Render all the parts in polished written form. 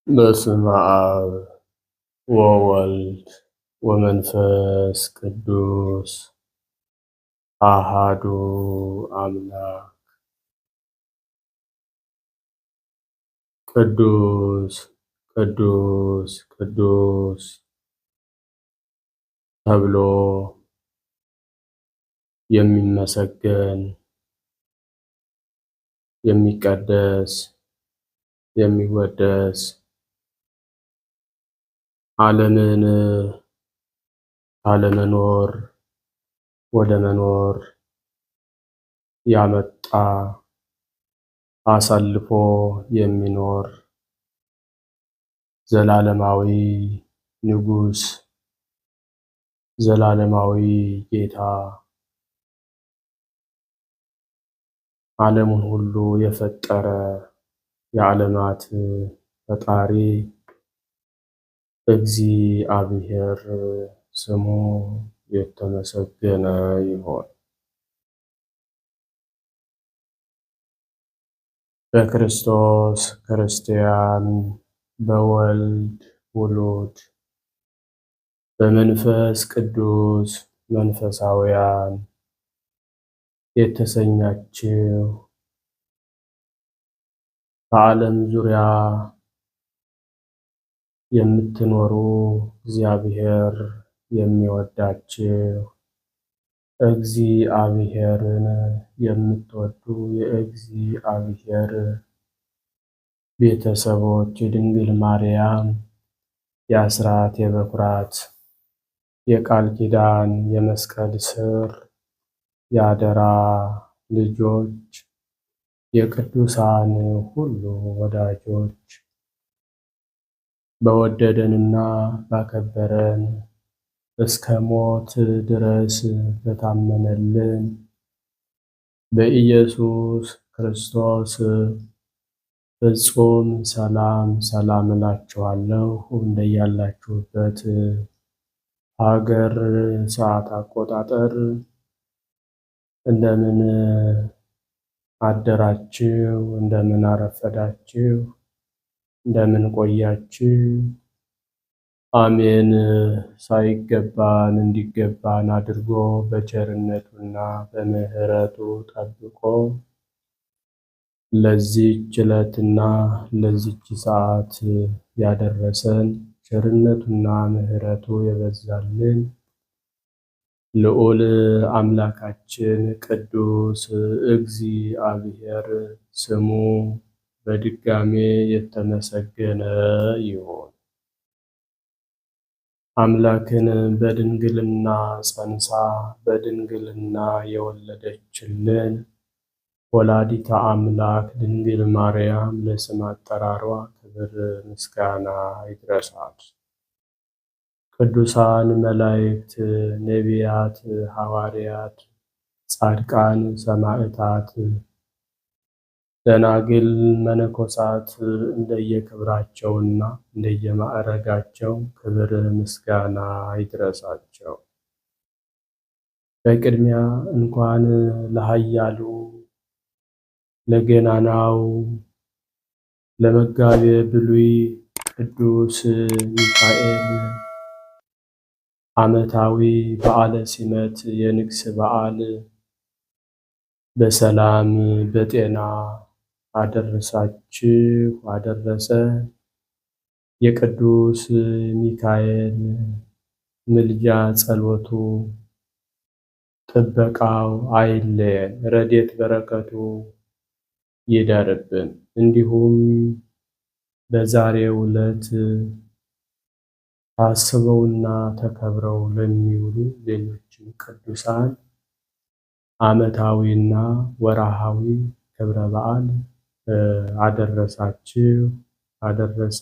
በስመ አብ ወወልድ ወመንፈስ ቅዱስ አሃዱ አምላክ። ቅዱስ ቅዱስ ቅዱስ ተብሎ የሚመሰገን የሚቀደስ የሚወደስ ዓለምን ካለመኖር ወደ መኖር ያመጣ አሳልፎ የሚኖር ዘላለማዊ ንጉሥ ዘላለማዊ ጌታ ዓለሙን ሁሉ የፈጠረ የዓለማት ፈጣሪ እግዚአብሔር ስሙ የተመሰገነ ይሁን። በክርስቶስ ክርስቲያን፣ በወልድ ውሉድ፣ በመንፈስ ቅዱስ መንፈሳውያን የተሰኛችሁ በዓለም ዙሪያ የምትኖሩ እግዚአብሔር የሚወዳችሁ እግዚአብሔርን የምትወዱ የእግዚአብሔር ቤተሰቦች የድንግል ማርያም የአስራት የበኩራት የቃል ኪዳን የመስቀል ስር የአደራ ልጆች የቅዱሳን ሁሉ ወዳጆች በወደደንና ባከበረን እስከ ሞት ድረስ በታመነልን በኢየሱስ ክርስቶስ ፍጹም ሰላም ሰላም እላችኋለሁ። እንደያላችሁበት ሀገር ሰዓት አቆጣጠር እንደምን አደራችሁ? እንደምን አረፈዳችሁ? እንደምን ቆያችሁ? አሜን። ሳይገባን እንዲገባን አድርጎ በቸርነቱና በምሕረቱ ጠብቆ ለዚህች ዕለትና ለዚህች ሰዓት ያደረሰን ቸርነቱና ምሕረቱ የበዛልን ልዑል አምላካችን ቅዱስ እግዚአብሔር ስሙ በድጋሜ የተመሰገነ ይሁን። አምላክን በድንግልና ጸንሳ በድንግልና የወለደችልን ወላዲተ አምላክ ድንግል ማርያም ለስም አጠራሯ ክብር ምስጋና ይድረሳት። ቅዱሳን መላእክት፣ ነቢያት፣ ሐዋርያት፣ ጻድቃን፣ ሰማዕታት፣ ደናግል፣ መነኮሳት እንደየክብራቸውና እንደየማዕረጋቸው ክብር ምስጋና ይድረሳቸው። በቅድሚያ እንኳን ለኃያሉ ለገናናው ለመጋቤ ብሉይ ቅዱስ ሚካኤል ዓመታዊ በዓለ ሲመት የንግስ በዓል በሰላም በጤና አደረሳችሁ አደረሰ። የቅዱስ ሚካኤል ምልጃ ጸሎቱ ጥበቃው አይለየን፣ ረድኤት በረከቱ ይደርብን። እንዲሁም በዛሬው ዕለት ታስበውና ተከብረው ለሚውሉ ሌሎችም ቅዱሳን ዓመታዊና ወርሃዊ ክብረ በዓል አደረሳችሁ አደረሰ።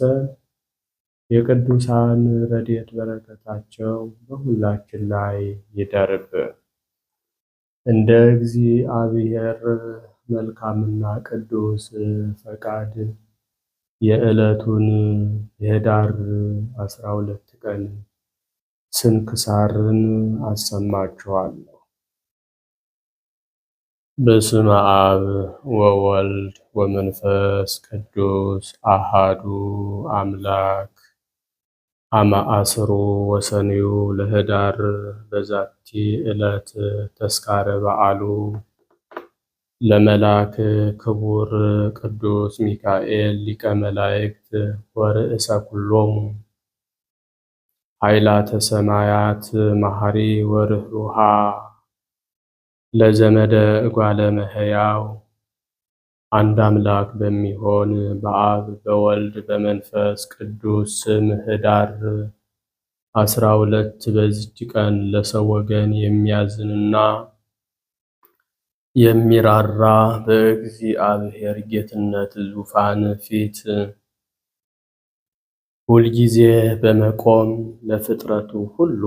የቅዱሳን ረድኤት በረከታቸው በሁላችን ላይ ይደርብን። እንደ እግዚአብሔር መልካምና ቅዱስ ፈቃድ የዕለቱን የኅዳር 12 ቀን ስንክሳርን አሰማችኋለሁ። በስመ አብ ወወልድ ወመንፈስ ቅዱስ አሃዱ አምላክ አማአስሩ ወሰንዩ ለህዳር በዛቲ ዕለት ተስካረ በዓሉ ለመልአክ ክቡር ቅዱስ ሚካኤል ሊቀ መላእክት ወርእሰ ኩሎሙ ኃይላተ ሰማያት መሐሪ ወርኅሩሃ ለዘመደ እጓለ እመሕያው አንድ አምላክ በሚሆን በአብ በወልድ በመንፈስ ቅዱስ ስም ህዳር 12 በዚች ቀን ለሰው ወገን የሚያዝንና የሚራራ በእግዚአብሔር ጌትነት ዙፋን ፊት ሁልጊዜ በመቆም ለፍጥረቱ ሁሉ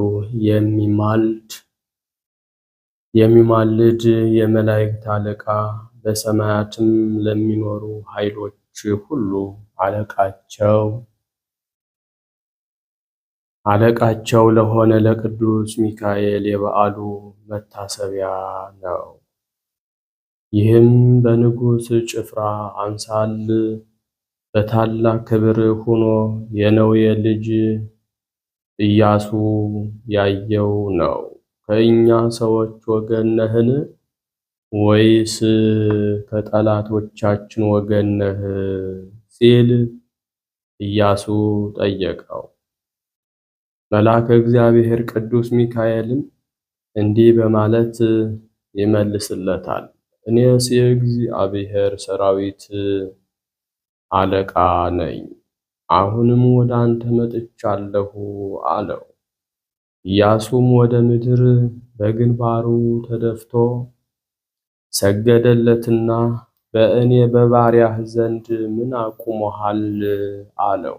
የሚማልድ የመላእክት አለቃ በሰማያትም ለሚኖሩ ኃይሎች ሁሉ አለቃቸው ለሆነ ለቅዱስ ሚካኤል የበዓሉ መታሰቢያ ነው። ይህም በንጉሥ ጭፍራ አምሳል በታላቅ ክብር ሆኖ የነዌ ልጅ ኢያሱ ያየው ነው። ከእኛ ሰዎች ወገን ነህን? ወይስ ከጠላቶቻችን ወገን ነህ? ሲል ኢያሱ ጠየቀው። መልአከ እግዚአብሔር ቅዱስ ሚካኤልም እንዲህ በማለት ይመልስለታል። እኔስ የእግዚአብሔር ሰራዊት አለቃ ነኝ። አሁንም ወደ አንተ መጥቻለሁ አለው። ኢያሱም ወደ ምድር በግንባሩ ተደፍቶ ሰገደለትና በእኔ በባሪያህ ዘንድ ምን አቁሞሃል? አለው።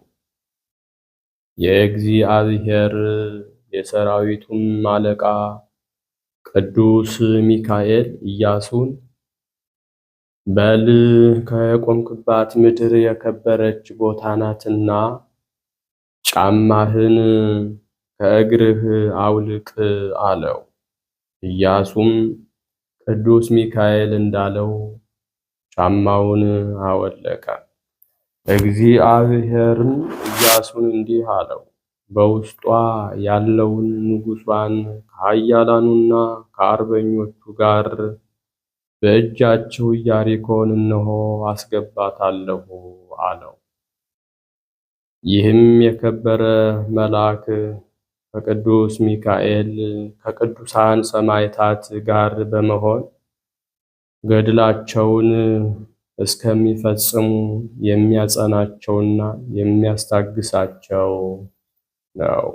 የእግዚአብሔር የሰራዊቱም አለቃ ቅዱስ ሚካኤል ኢያሱን በል ከቆምክባት ምድር የከበረች ቦታ ናትና ጫማህን ከእግርህ አውልቅ አለው። ኢያሱም ቅዱስ ሚካኤል እንዳለው ጫማውን አወለቀ። እግዚአብሔርም ኢያሱን እንዲህ አለው፣ በውስጧ ያለውን ንጉሷን ከኃያላኑና ከአርበኞቹ ጋር በእጃቸው ኢያሪኮን እነሆ አስገባታለሁ አለው። ይህም የከበረ መልአክ ከቅዱስ ሚካኤል ከቅዱሳን ሰማዕታት ጋር በመሆን ገድላቸውን እስከሚፈጽሙ የሚያጸናቸውና የሚያስታግሳቸው ነው።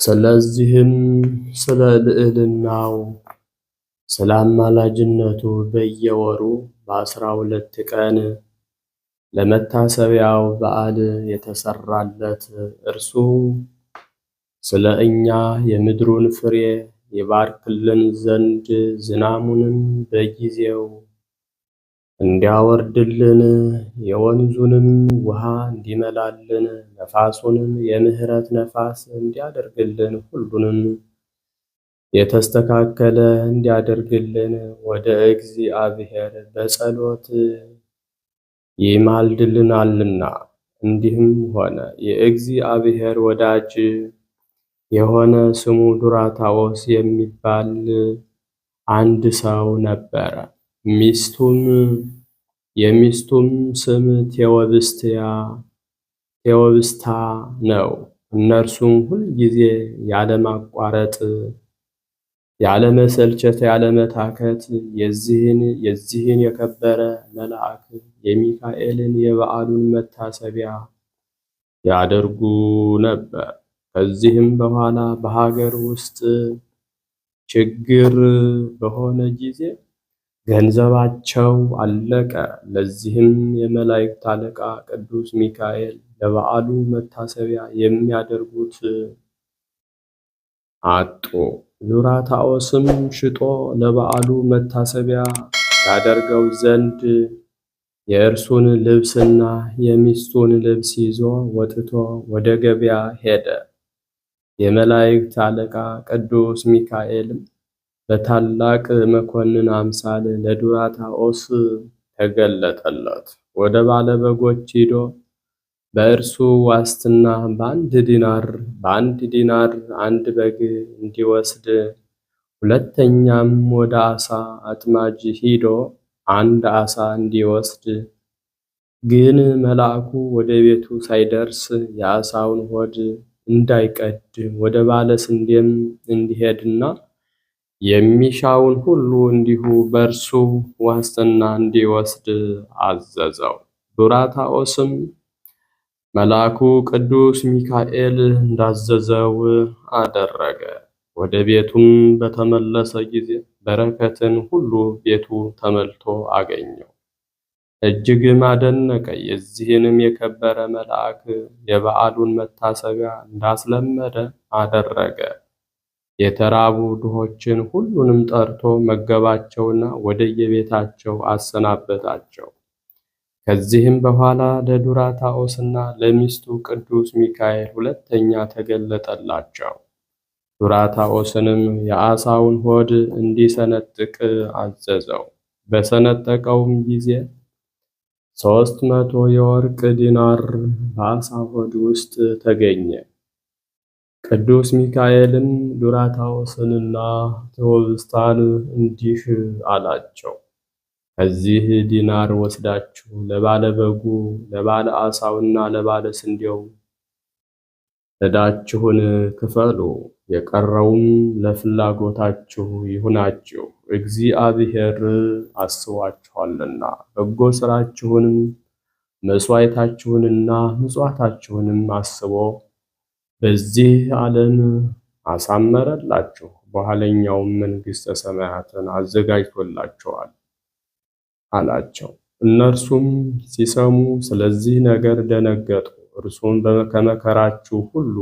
ስለዚህም ስለ ልዕልናው ስለ አማላጅነቱ በየወሩ በ12 ቀን ለመታሰቢያው በዓል የተሰራለት እርሱ ስለ እኛ የምድሩን ፍሬ ይባርክልን ዘንድ ዝናሙንም በጊዜው እንዲያወርድልን የወንዙንም ውሃ እንዲመላልን ነፋሱንም የምሕረት ነፋስ እንዲያደርግልን ሁሉንም የተስተካከለ እንዲያደርግልን ወደ እግዚአብሔር በጸሎት ይማልድልናልና። እንዲህም ሆነ፣ የእግዚአብሔር ወዳጅ የሆነ ስሙ ዱራታዎስ የሚባል አንድ ሰው ነበረ። የሚስቱም ስም ቴዎብስታ ነው። እነርሱም ሁልጊዜ ያለማቋረጥ ያለመሰልቸት ያለመታከት የዚህን የከበረ መልአክ የሚካኤልን የበዓሉን መታሰቢያ ያደርጉ ነበር። ከዚህም በኋላ በሀገር ውስጥ ችግር በሆነ ጊዜ ገንዘባቸው አለቀ። ለዚህም የመላእክት አለቃ ቅዱስ ሚካኤል ለበዓሉ መታሰቢያ የሚያደርጉት አጡ። ዱራታኦስም ሽጦ ለበዓሉ መታሰቢያ ያደርገው ዘንድ የእርሱን ልብስና የሚስቱን ልብስ ይዞ ወጥቶ ወደ ገበያ ሄደ። የመላእክት አለቃ ቅዱስ ሚካኤልም በታላቅ መኮንን አምሳል ለዱራታኦስ ተገለጠለት። ወደ ባለ በጎች ሂዶ በእርሱ ዋስትና በአንድ ዲናር አንድ በግ እንዲወስድ፣ ሁለተኛም ወደ ዓሣ አጥማጅ ሂዶ አንድ ዓሣ እንዲወስድ፣ ግን መልአኩ ወደ ቤቱ ሳይደርስ የዓሣውን ሆድ እንዳይቀድ ወደ ባለ ስንዴም እንዲሄድና የሚሻውን ሁሉ እንዲሁ በእርሱ ዋስትና እንዲወስድ አዘዘው። ዱራታኦስም መልአኩ ቅዱስ ሚካኤል እንዳዘዘው አደረገ። ወደ ቤቱም በተመለሰ ጊዜ በረከትን ሁሉ ቤቱ ተመልቶ አገኘው። እጅግም አደነቀ። የዚህንም የከበረ መልአክ የበዓሉን መታሰቢያ እንዳስለመደ አደረገ። የተራቡ ድሆችን ሁሉንም ጠርቶ መገባቸውና ወደየቤታቸው አሰናበታቸው። ከዚህም በኋላ ለዱራታኦስና ለሚስቱ ቅዱስ ሚካኤል ሁለተኛ ተገለጠላቸው። ዱራታኦስንም የዓሣውን ሆድ እንዲሰነጥቅ አዘዘው። በሰነጠቀውም ጊዜ 300 የወርቅ ዲናር በዓሣው ሆድ ውስጥ ተገኘ። ቅዱስ ሚካኤልም ዱራታኦስንና ቴዎብስታን እንዲህ አላቸው፣ ከዚህ ዲናር ወስዳችሁ ለባለ በጉ፣ ለባለ ዓሣውና ለባለ ስንዴው ዕዳችሁን ክፈሉ። የቀረውም ለፍላጎታችሁ ይሁናችሁ፣ እግዚአብሔር አስቧችኋልና። በጎ ሥራችሁንም መሥዋዕታችሁንና ምጽዋታችሁንም አስቦ በዚህ ዓለም አሳመረላችሁ፣ በኋለኛውም መንግሥተ ሰማያትን አዘጋጅቶላችኋል አላቸው። እነርሱም ሲሰሙ ስለዚህ ነገር ደነገጡ። እርሱም ከመከራችሁ ሁሉ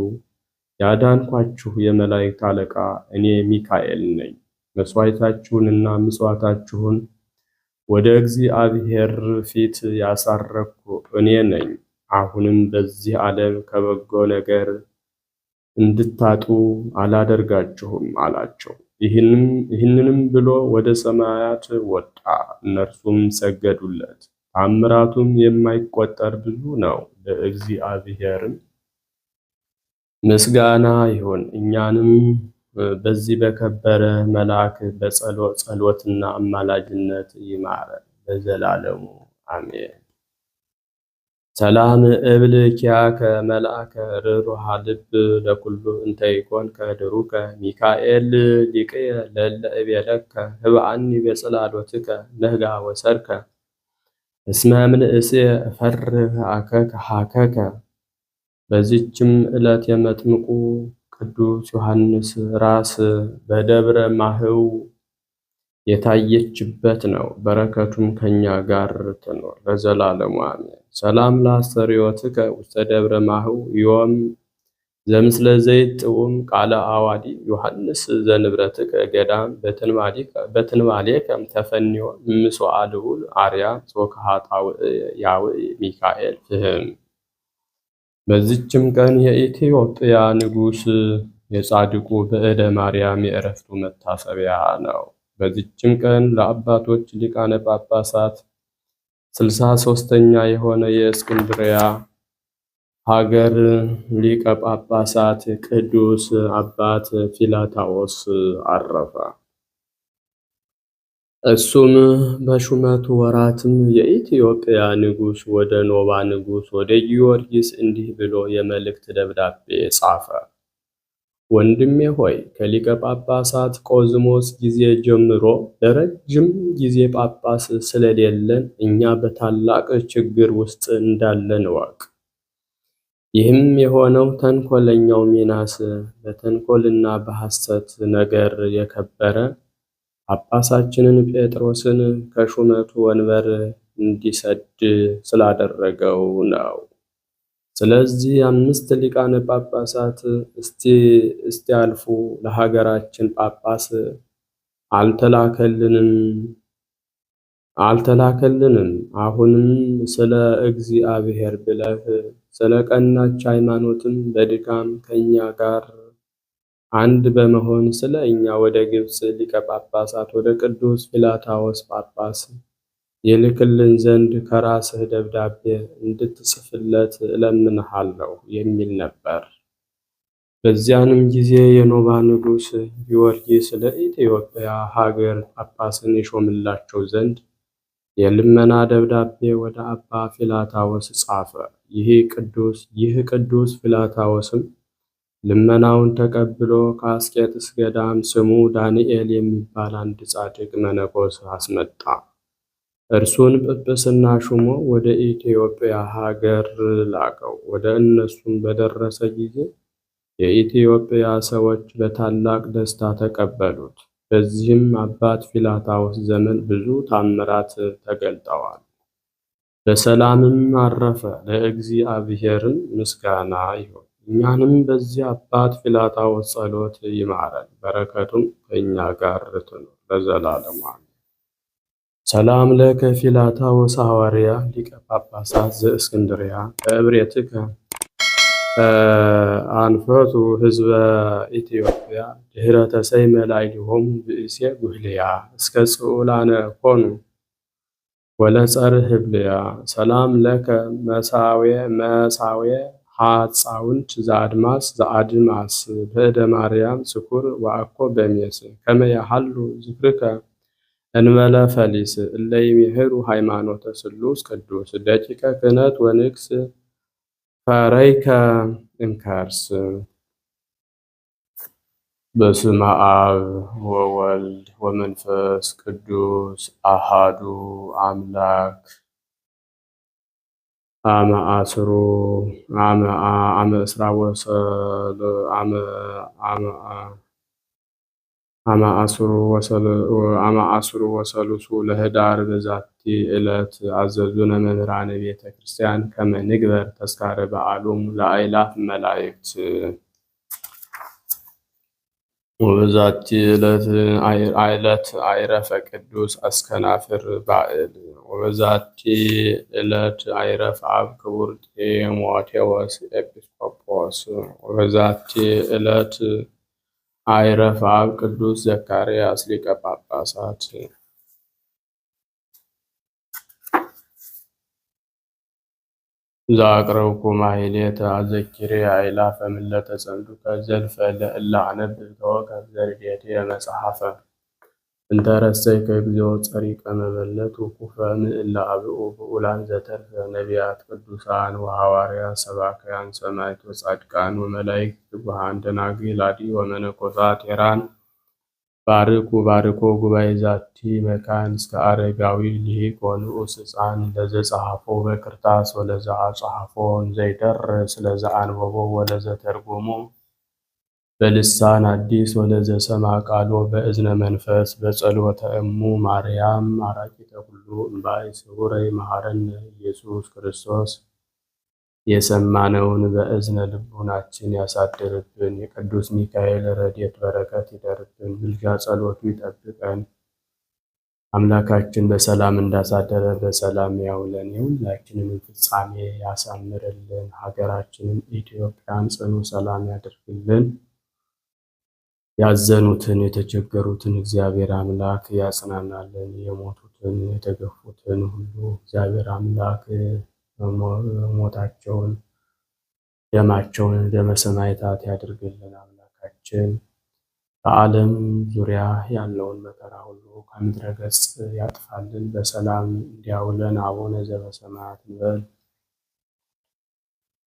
ያዳንኳችሁ የመላእክት አለቃ እኔ ሚካኤል ነኝ። መሥዋዕታችሁንና ምጽዋታችሁን ወደ እግዚአብሔር ፊት ያሳረግኩ እኔ ነኝ። አሁንም በዚህ ዓለም ከበጎ ነገር እንድታጡ አላደርጋችሁም አላቸው። ይህንንም ብሎ ወደ ሰማያት ወጣ። እነርሱም ሰገዱለት። ተአምራቱም የማይቆጠር ብዙ ነው። ለእግዚአብሔርም ምስጋና ይሁን። እኛንም በዚህ በከበረ መልአክ ጸሎትና አማላጅነት ይማረን ለዘላለሙ አሜን። ሰላም እብል ኪያከ መልአከ ርሩሃ ልብ ለኩሉ እንተ ይኮንከ ድሩከ ሚካኤል ሊቅየ ለእለ እቤለከ ህብአኒ በጽላሎትከ ነህጋ ወሰርከ እስመ ምንእስየ እፈርህ ሀከከ። በዚችም ዕለት የመጥምቁ ቅዱስ ዮሐንስ ራስ በደብረ ማህው የታየችበት ነው። በረከቱም ከኛ ጋር ትኖር ለዘላለሙ አሜን። ሰላም ለአስተርእዮትከ ውስተ ደብረ ማህው ዮም ዘምስለ ዘይት ጥዑም ቃለ አዋዲ ዮሐንስ ዘንብረትከ ገዳም በትንባሌከ ተፈንዮ ምስዋዕ ልዑል አርያም ጾከሃጣውዕ ያውዕ ሚካኤል ፍህም። በዚችም ቀን የኢትዮጵያ ንጉሥ የጻድቁ በዕደ ማርያም የዕረፍቱ መታሰቢያ ነው። በዚችም ቀን ለአባቶች ሊቃነ ጳጳሳት 63ኛ የሆነ የእስክንድርያ ሀገር ሊቀ ጳጳሳት ቅዱስ አባት ፊላታዎስ አረፈ። እሱም በሹመቱ ወራትም የኢትዮጵያ ንጉሥ ወደ ኖባ ንጉሥ ወደ ጊዮርጊስ እንዲህ ብሎ የመልእክት ደብዳቤ ጻፈ። ወንድሜ ሆይ ከሊቀ ጳጳሳት ቆዝሞስ ጊዜ ጀምሮ ለረጅም ጊዜ ጳጳስ ስለሌለን እኛ በታላቅ ችግር ውስጥ እንዳለን እወቅ። ይህም የሆነው ተንኮለኛው ሚናስ በተንኮልና በሐሰት ነገር የከበረ ጳጳሳችንን ጴጥሮስን ከሹመቱ ወንበር እንዲሰድ ስላደረገው ነው። ስለዚህ 5 ሊቃነ ጳጳሳት እስቲያልፉ ለሀገራችን ጳጳስ አልተላከልንም። አሁንም ስለ እግዚአብሔር ብለህ ስለ ቀናች ሃይማኖትም በድካም ከኛ ጋር አንድ በመሆን ስለ እኛ ወደ ግብፅ ሊቀ ጳጳሳት ወደ ቅዱስ ፊላታዎስ ጳጳስ ይልክልን ዘንድ ከራስህ ደብዳቤ እንድትጽፍለት እለምንሃለሁ የሚል ነበር። በዚያንም ጊዜ የኖባ ንጉሥ ጊዮርጊስ ለኢትዮጵያ ሀገር ጳጳስን የሾምላቸው ዘንድ የልመና ደብዳቤ ወደ አባ ፊላታዎስ ጻፈ። ይህ ቅዱስ ፊላታዎስም ልመናውን ተቀብሎ ከአስቄጥስ ገዳም ስሙ ዳንኤል የሚባል አንድ ጻድቅ መነኮስ አስመጣ። እርሱን ጵጵስና ሹሞ ወደ ኢትዮጵያ ሀገር ላከው። ወደ እነሱም በደረሰ ጊዜ የኢትዮጵያ ሰዎች በታላቅ ደስታ ተቀበሉት። በዚህም አባት ፊላታዎስ ዘመን ብዙ ታምራት ተገልጠዋል። በሰላምም አረፈ። ለእግዚአብሔርም ምስጋና ይሁን። እኛንም በዚህ አባት ፊላታዎስ ጸሎት ይማረን፣ በረከቱም ከእኛ ጋር ትኑር ለዘላለሙ አሜን። ሰላም ለከ ፊላታዎስ ሐዋርያ ሊቀ ጳጳሳት ዘእስክንድርያ በእብሬትከ አንፈቱ ህዝበ ኢትዮጵያ ድህረ ተሰይመ ላዕሌሆሙ ብእሴ ጉህልያ እስከ ጽዑላነ ኮኑ ወለጸር ህብልያ። ሰላም ለከ መሳዌ ሐፃውንት ዘአድማስ ዘአድማስ በእደ ማርያም ስኩር ወአኮ በሜስ ከመ ያሃሉ ዝክርከ እንበለ ፈሊስ እለ ይሜህሩ ሃይማኖተ ስሉስ ቅዱስ ደቂቀ ክህነት ወንግስ ፈረይከ እንከርስ። በስመ አብ ወወልድ ወመንፈስ ቅዱስ አሃዱ አምላክ አመ አስሩ ወሰሉሱ ለህዳር በዛቲ ዕለት አዘዙነ መምህራነ ቤተ ክርስቲያን ከመ ንግበር ተስካረ በዓሎሙ ለአእላፍ መላእክት። ወበዛቲ ዕለት አይረፈ ቅዱስ አስከናፍር ባዕል። ወበዛቲ ዕለት አይረፍ አብ ክቡር ጢሞቴዎስ ኤጲስቆጶስ። ወበዛቲ ዕለት አይረፍ አብ ቅዱስ ዘካርያስ ሊቀ ጳጳሳት። ዘአቅረብኩ ማሕሌተ አዘኪሬ አእላፈ ምለተ ጸምዱከ ዘልፈ ለእለ አነብብ ተወከፍ ዘርዴቴ መጽሐፈ እንተ ረሰይከ እግዚኦ ጸሪቀ መበለት ውኩፈ ምእለ አብኡ ብኡላን ዘተርፈ ነቢያት ቅዱሳን ወሐዋርያት ሰባክያን ሰማዕት ወጻድቃን ወመላእክት ትጉሃን ደናግል አዲ ወመነኮሳት ሄራን ባርኮ ጉባኤ ዛቲ መካን እስከ አረጋዊ ሊቅ ወንዑስ ሕፃን ለዘጸሐፎ በክርታስ ወለዘአጽሐፎ እንዘይደርስ ለዘአንበቦ ወለዘተርጎሞ በልሳን አዲስ ወለዘሰማ ቃሎ በእዝነ መንፈስ በጸሎተ እሙ ማርያም አራቂተ ኩሉ እምባይ ስውረይ መሐረነ ኢየሱስ ክርስቶስ። የሰማነውን በእዝነ ልቡናችን ያሳድርብን። የቅዱስ ሚካኤል ረድኤት በረከት ይደርብን። ምልጃ ጸሎቱ ይጠብቀን። አምላካችን በሰላም እንዳሳደረ በሰላም ያውለን። የሁላችንን ፍጻሜ ያሳምርልን። ሀገራችንን ኢትዮጵያን ጽኑ ሰላም ያደርግልን። ያዘኑትን የተቸገሩትን እግዚአብሔር አምላክ ያጽናናልን። የሞቱትን የተገፉትን ሁሉ እግዚአብሔር አምላክ ሞታቸውን ደማቸውን ደመ ሰማዕታት ያድርግልን። አምላካችን በዓለም ዙሪያ ያለውን መከራ ሁሉ ከምድረ ገጽ ያጥፋልን። በሰላም እንዲያውለን። አቡነ ዘበሰማያት እንበል።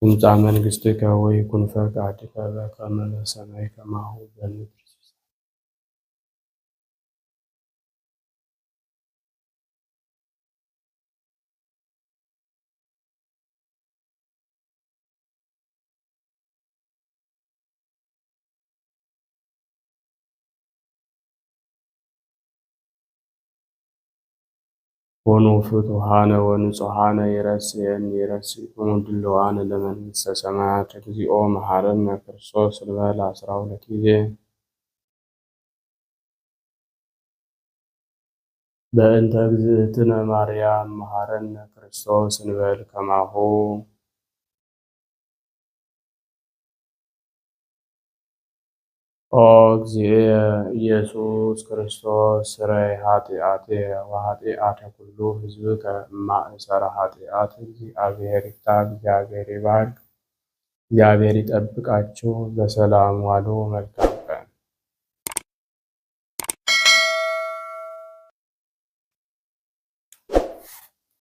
ትምጻእ መንግሥትከ ወይኩን ፈቃድከ በከመ በሰማይ ከማሁ በምድር። ኮኑ ፍቱሐነ ወንጹሐነ ይረስየኒ ይረስይክሙ ድሉዋነ ለመንግሥተ ሰማያት እግዚኦ መሐረነ ክርስቶስ እንበል 12 ጊዜ። በእንተ እግዝእትነ ማርያም መሐረነ ክርስቶስ እንበል ከማሁ። ኦ እግዚእ ኢየሱስ ክርስቶስ ስረይ ኃጢአትየ ወኃጢአተ ኩሉ ሕዝብከ እማእሰረ ኃጢአት። እግዚአብሔር ይፍታ። እግዚአብሔር ይባርክ። እግዚአብሔር ይጠብቃችሁ። በሰላም ዋሉ። መልካም